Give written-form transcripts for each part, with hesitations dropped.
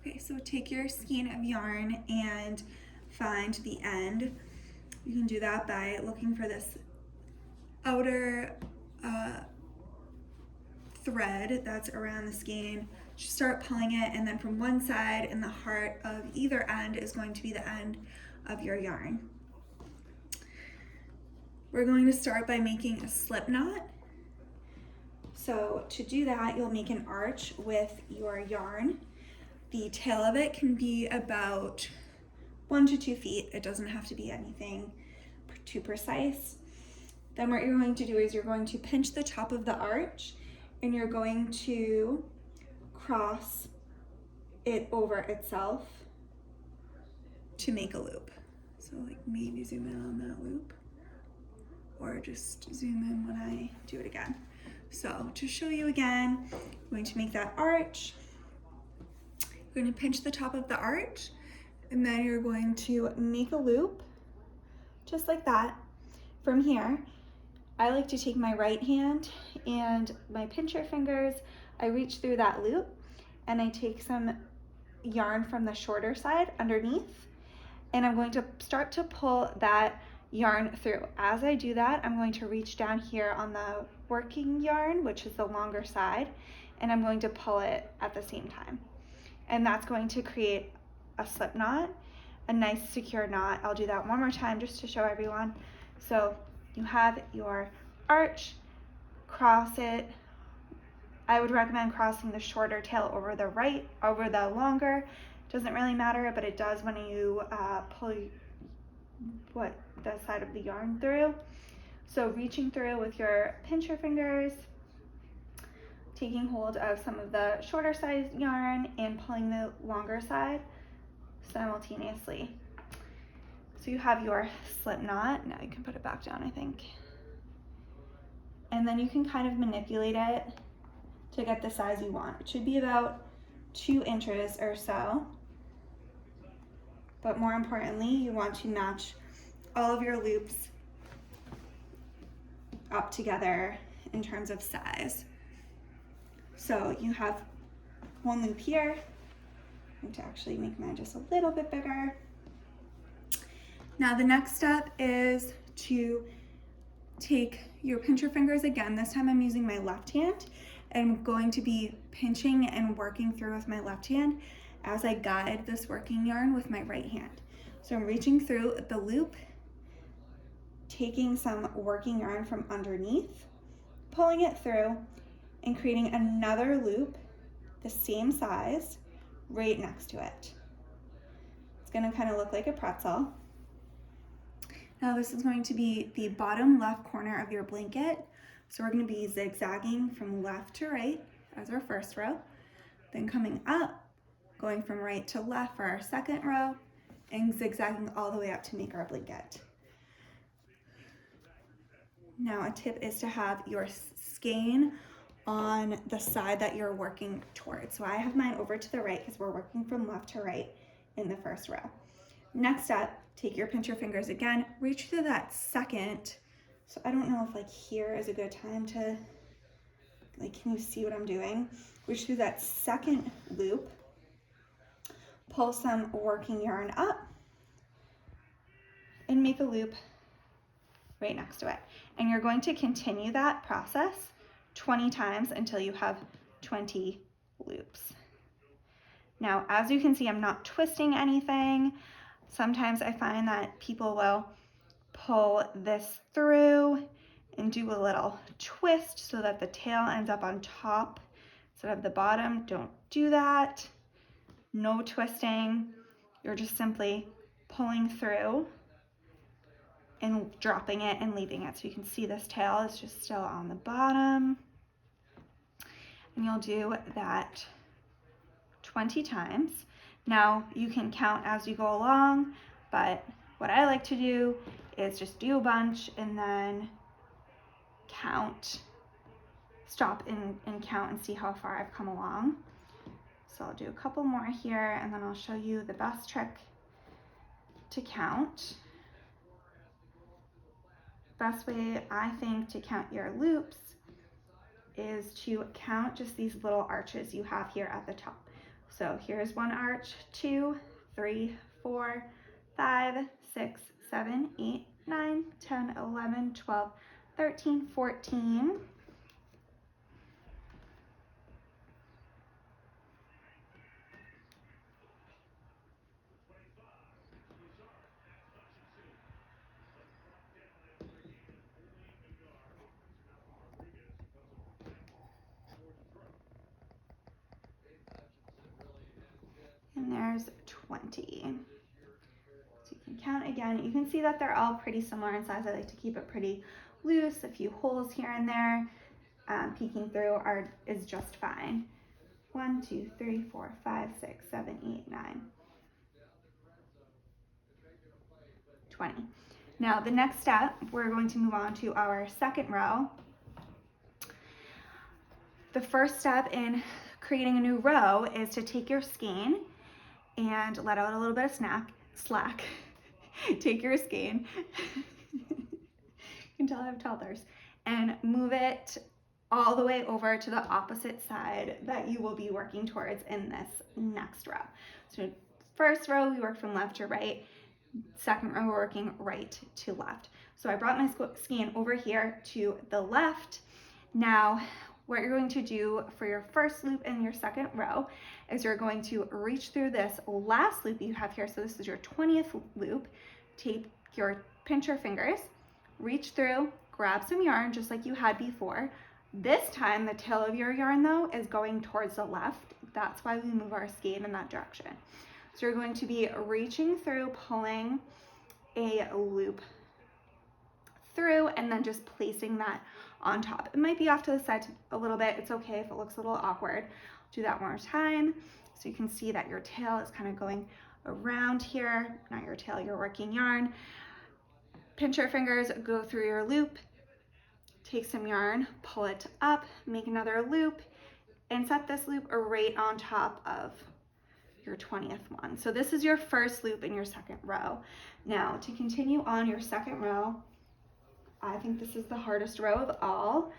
Okay, so take your skein of yarn and find the end. You can do that by looking for this outer thread that's around the skein. Just start pulling it, and then from one side in the heart of either end is going to be the end of your yarn. We're going to start by making a slip knot. So to do that, you'll make an arch with your yarn. The tail of it can be about 1 to 2 feet. It doesn't have to be anything too precise. Then what you're going to do is you're going to pinch the top of the arch, and you're going to cross it over itself to make a loop. So like maybe zoom in on that loop, or just zoom in when I do it again. So to show you again, I'm going to make that arch. You're going to pinch the top of the arch, and then you're going to make a loop just like that. From here, I like to take my right hand and my pincher fingers, I reach through that loop, and I take some yarn from the shorter side underneath, and I'm going to start to pull that yarn through. As I do that, I'm going to reach down here on the working yarn, which is the longer side, and I'm going to pull it at the same time. And that's going to create a slip knot, a nice secure knot. I'll do that one more time just to show everyone. So you have your arch, cross it. I would recommend crossing the shorter tail over the longer. Doesn't really matter, but it does when you pull the side of the yarn through. So reaching through with your pincher fingers, taking hold of some of the shorter side yarn and pulling the longer side simultaneously. So you have your slip knot. Now you can put it back down, I think. And then you can kind of manipulate it to get the size you want. It should be about 2 inches or so. But more importantly, you want to match all of your loops up together in terms of size. So you have one loop here. I'm going to actually make mine just a little bit bigger. Now the next step is to take your pincher fingers again. This time I'm using my left hand, and I'm going to be pinching and working through with my left hand as I guide this working yarn with my right hand. So I'm reaching through the loop, taking some working yarn from underneath, pulling it through, and creating another loop the same size right next to it. It's going to kind of look like a pretzel. Now this is going to be the bottom left corner of your blanket. So we're going to be zigzagging from left to right as our first row, then coming up, going from right to left for our second row, and zigzagging all the way up to make our blanket. Now a tip is to have your skein on the side that you're working towards. So I have mine over to the right because we're working from left to right in the first row. Next up, take your pincher fingers again, reach through that second. So I don't know if like here is a good time to, like, can you see what I'm doing? Reach through that second loop, pull some working yarn up, and make a loop right next to it. And you're going to continue that process 20 times until you have 20 loops. Now, as you can see, I'm not twisting anything. Sometimes I find that people will pull this through and do a little twist so that the tail ends up on top instead of the bottom. Don't do that. No twisting. You're just simply pulling through and dropping it and leaving it. So you can see this tail is just still on the bottom. And you'll do that 20 times. Now you can count as you go along, but what I like to do is just do a bunch and then count, stop and count and see how far I've come along. So I'll do a couple more here, and then I'll show you the best trick to count. Best way I think to count your loops is to count just these little arches you have here at the top. So here's one arch, 2, 3, 4, 5, 6, 7, 8, 9, 10, 11, 12, 13, 14. And there's 20. So you can count again. You can see that they're all pretty similar in size. I like to keep it pretty loose. A few holes here and there. Peeking through is just fine. 1, 2, 3, 4, 5, 6, 7, 8, 9, 20. Now the next step, we're going to move on to our second row. The first step in creating a new row is to take your skein and let out a little bit of slack. Take your skein, you can tell I have toddlers, and move it all the way over to the opposite side that you will be working towards in this next row. So first row, we work from left to right. Second row, we're working right to left. So I brought my skein over here to the left. Now, what you're going to do for your first loop in your second row is you're going to reach through this last loop you have here. So this is your 20th loop. Pinch your fingers, reach through, grab some yarn just like you had before. This time, the tail of your yarn though is going towards the left. That's why we move our skein in that direction. So you're going to be reaching through, pulling a loop through, and then just placing that on top. It might be off to the side a little bit. It's okay if it looks a little awkward. Do that one more time. So you can see that your tail is kind of going around here, not your tail, your working yarn. Pinch your fingers, go through your loop, take some yarn, pull it up, make another loop, and set this loop right on top of your 20th one. So this is your first loop in your second row. Now to continue on your second row, I think this is the hardest row of all,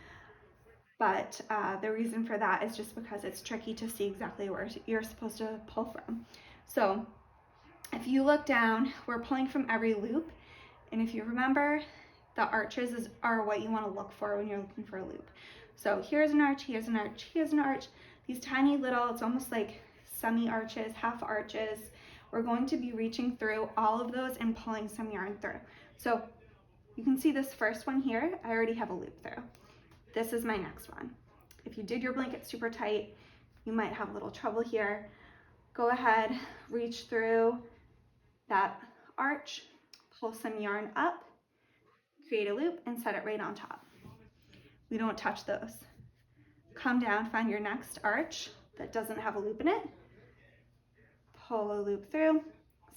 but the reason for that is just because it's tricky to see exactly where you're supposed to pull from. So if you look down, we're pulling from every loop, and if you remember, the arches are what you want to look for when you're looking for a loop. So here's an arch, here's an arch, here's an arch. These tiny little, it's almost like semi-arches, half arches. We're going to be reaching through all of those and pulling some yarn through. So you can see this first one here, I already have a loop through. This is my next one. If you did your blanket super tight, you might have a little trouble here. Go ahead, reach through that arch, pull some yarn up, create a loop, and set it right on top. We don't touch those. Come down, find your next arch that doesn't have a loop in it, pull a loop through,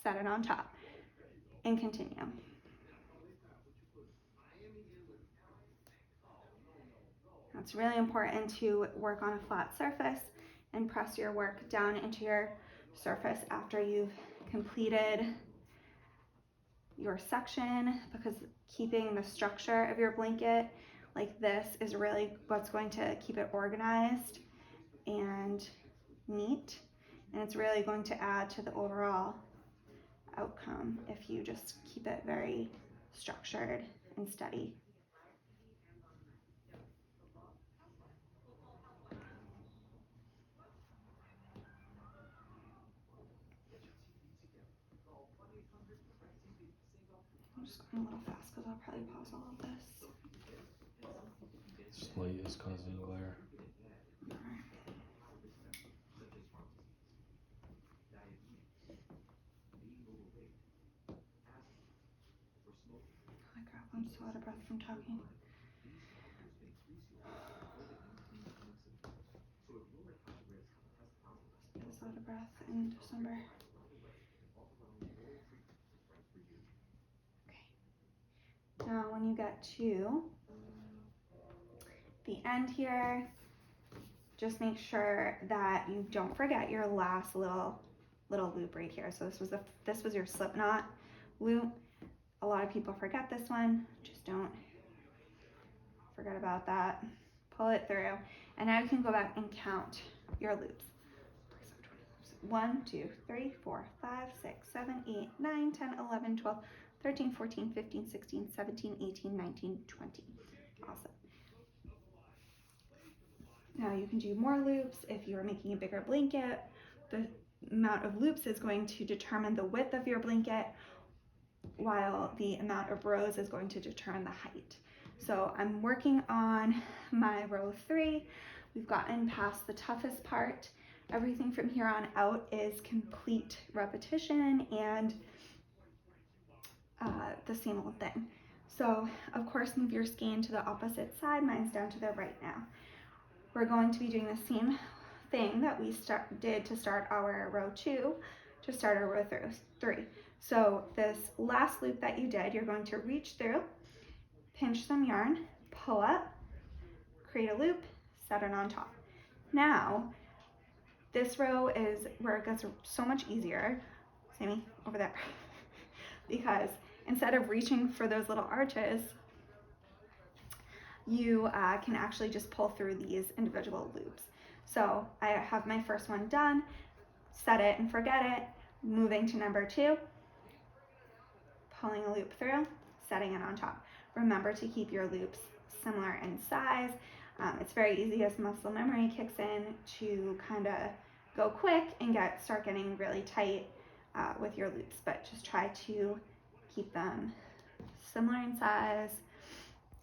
set it on top, and continue. It's really important to work on a flat surface and press your work down into your surface after you've completed your section, because keeping the structure of your blanket like this is really what's going to keep it organized and neat, and it's really going to add to the overall outcome if you just keep it very structured and steady. I'm just going a little fast because I'll probably pause all of this. This light is causing glare. Holy crap, I'm so out of breath from talking. I was out of breath in December. Okay. Now when you get to the end here, just make sure that you don't forget your last little loop right here. So this was your slip knot loop. A lot of people forget this one. Just don't forget about that. Pull it through, and now you can go back and count your loops. 1, 2, 3, 4, 5, 6, 7, 8, 9, 10, 11, 12, 13, 14, 15, 16, 17, 18, 19, 20. Awesome. Now you can do more loops if you're making a bigger blanket. The amount of loops is going to determine the width of your blanket, while the amount of rows is going to determine the height. So I'm working on my row 3. We've gotten past the toughest part. Everything from here on out is complete repetition and the same old thing. So of course move your skein to the opposite side. Mine's down to the right now. We're going to be doing the same thing that we did to start our row 2 to start our row 3. So this last loop that you did, you're going to reach through, pinch some yarn, pull up, create a loop, set it on top. Now, this row is where it gets so much easier, Sammy, over there, because instead of reaching for those little arches, you can actually just pull through these individual loops. So I have my first one done, set it and forget it, moving to number 2, pulling a loop through, setting it on top. Remember to keep your loops similar in size. It's very easy as muscle memory kicks in to kind of go quick and start getting really tight with your loops, but just try to keep them similar in size,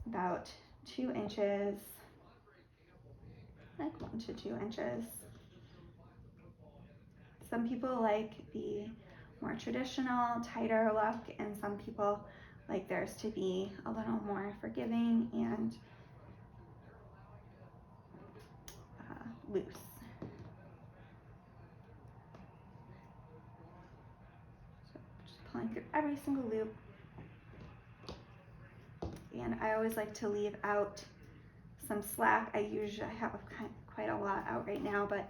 about 2 inches, like 1 to 2 inches. Some people like the more traditional, tighter look, and some people like theirs to be a little more forgiving and loose. So just pulling through every single loop. And I always like to leave out some slack. I have quite a lot out right now, but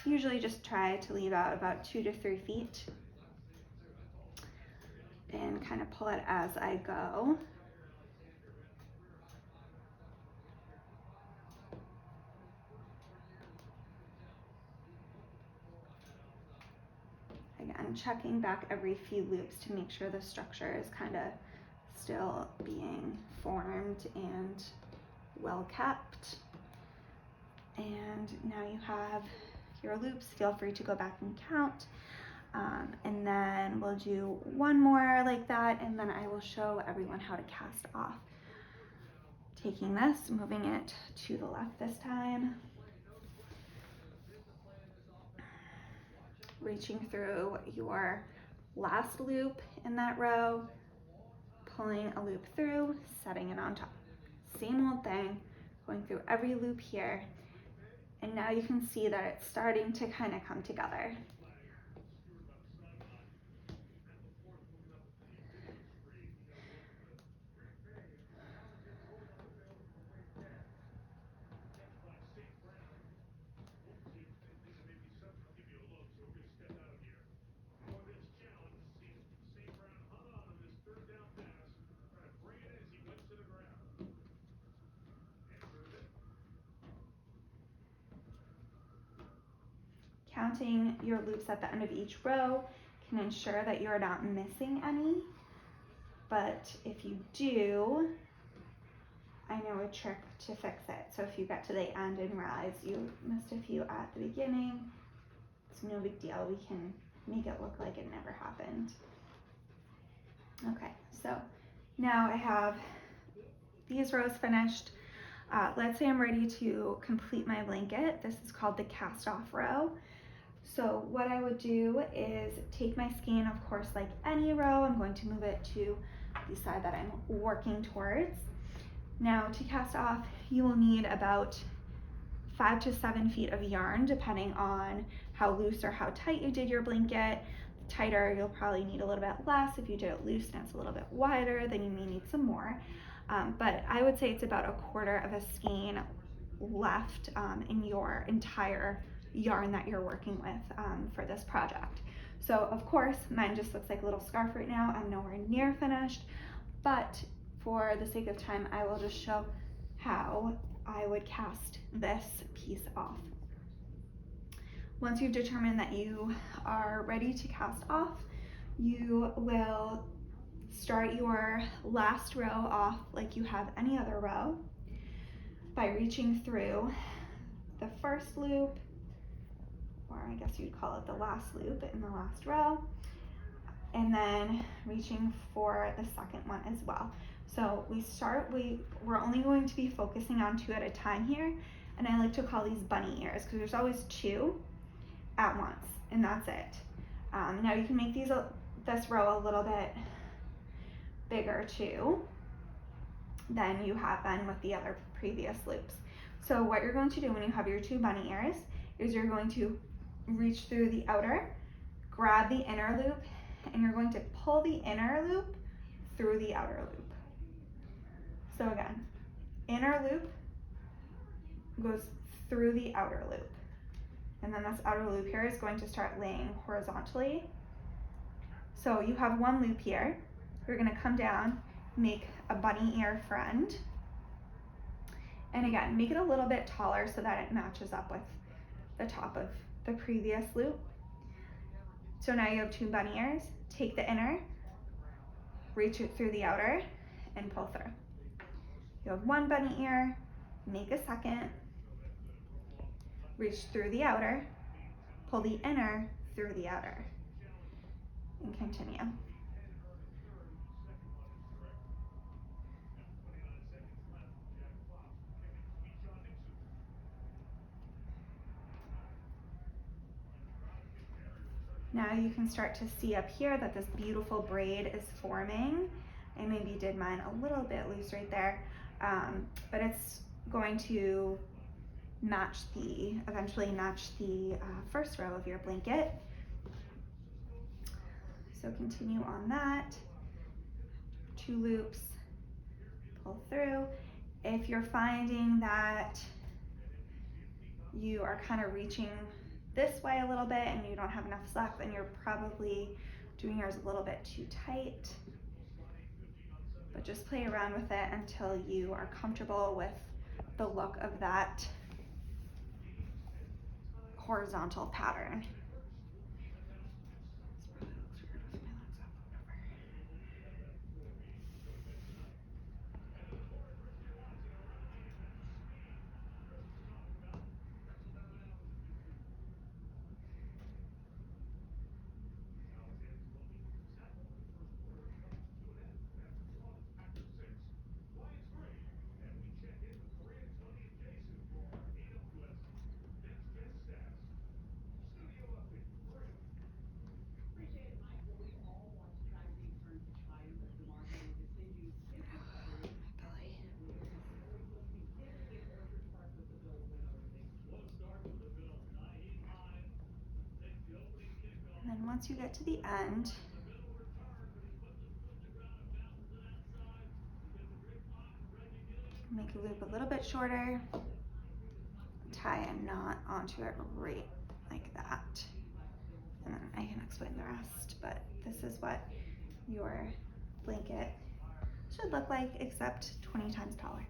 usually just try to leave out about 2 to 3 feet and kind of pull it as I go. Again, checking back every few loops to make sure the structure is kind of still being formed and well kept. And now you have your loops. Feel free to go back and count. And then we'll do one more like that, and then I will show everyone how to cast off. Taking this, moving it to the left this time. Reaching through your last loop in that row, pulling a loop through, setting it on top. Same old thing, going through every loop here. And now you can see that it's starting to kind of come together. Counting your loops at the end of each row can ensure that you're not missing any, but if you do, I know a trick to fix it. So if you get to the end and realize you missed a few at the beginning, it's no big deal. We can make it look like it never happened. Okay, so now I have these rows finished. Let's say I'm ready to complete my blanket. This is called the cast off row. So what I would do is take my skein, of course, like any row, I'm going to move it to the side that I'm working towards. Now to cast off, you will need about 5 to 7 feet of yarn, depending on how loose or how tight you did your blanket. Tighter, you'll probably need a little bit less. If you did it loose and it's a little bit wider, then you may need some more. But I would say it's about 1/4 of a skein left in your entire yarn that you're working with for this project. So of course, mine just looks like a little scarf right now. I'm nowhere near finished, but for the sake of time, I will just show how I would cast this piece off. Once you've determined that you are ready to cast off, you will start your last row off like you have any other row by reaching through the first loop, or I guess you'd call it the last loop in the last row, and then reaching for the second one as well. So we're only going to be focusing on 2 at a time here, and I like to call these bunny ears because there's always 2 at once, and that's it. Now you can make this row a little bit bigger too than you have been with the other previous loops. So what you're going to do when you have your 2 bunny ears is you're going to reach through the outer, grab the inner loop, and you're going to pull the inner loop through the outer loop. So again, inner loop goes through the outer loop. And then this outer loop here is going to start laying horizontally. So you have 1 loop here. You're gonna come down, make a bunny ear friend. And again, make it a little bit taller so that it matches up with the top of the previous loop. So now you have 2 bunny ears. Take the inner, reach it through the outer, and pull through. You have 1 bunny ear, make a second, reach through the outer, pull the inner through the outer, and continue. Now you can start to see up here that this beautiful braid is forming. I maybe did mine a little bit loose right there, but it's going to eventually match the first row of your blanket. So continue on that. 2 loops, pull through. If you're finding that you are kind of reaching this way a little bit and you don't have enough slack, then you're probably doing yours a little bit too tight. But just play around with it until you are comfortable with the look of that horizontal pattern. And then once you get to the end, make a loop a little bit shorter, tie a knot onto it right like that. And then I can explain the rest, but this is what your blanket should look like, except 20 times taller.